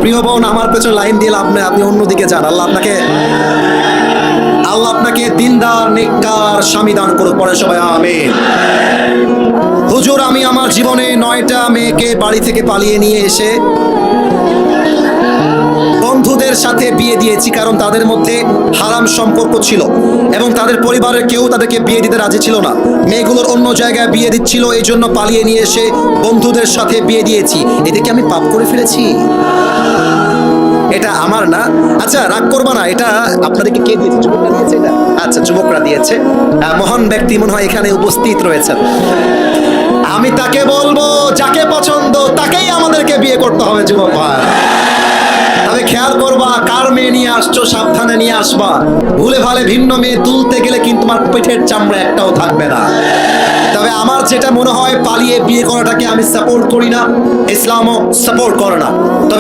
প্রিয় বোন, আমার পেছনে লাইন দিয়ে লাভ নাই, আপনি অন্যদিকে যান। আল্লাহ আপনাকে দিনদার নেককার স্বামী দান করুক। পরে সবাই আমিন। হুজুর, আমি আমার জীবনে 9টা মেয়েকে বাড়ি থেকে পালিয়ে নিয়ে এসে বন্ধুদের সাথে বিয়ে দিয়েছি, কারণ তাদের মধ্যে হারাম সম্পর্ক ছিল এবং তাদের পরিবারের কেউ তাদেরকে বিয়ে দিতে রাজি ছিল না। মেয়েগুলোর অন্য জায়গায় বিয়ে দিচ্ছিল, এই জন্য পালিয়ে নিয়ে এসে বন্ধুদের সাথে বিয়ে দিয়েছি। এতে কি আমি পাপ করে ফেলেছি? এটা আমার না। আচ্ছা, রাগ করবা না, এটা আপনাদেরকে কে দিয়েছে? যুবকরা দিয়েছে এটা? আচ্ছা, যুবকরা দিয়েছে। মহান ব্যক্তি মনে হয় এখানে উপস্থিত রয়েছেন। আমি তাকে বলবো, যাকে পছন্দ তাকেই আমাদেরকে বিয়ে করতে হবে যুবক ভাই। তবে খেয়াল করবা, কার মেয়ে নিয়ে আসছো সাবধানে নিয়ে আসবা। ভুলে ভালে ভিন্ন মেয়ে তুলতে গেলে কিন্তু তোমার পেটের চামড়া একটাও থাকবে না। তবে আমার যেটা মনে হয়, পালিয়ে বিয়ে করাটাকে আমি সাপোর্ট করি না, ইসলামও সাপোর্ট করে না। তবে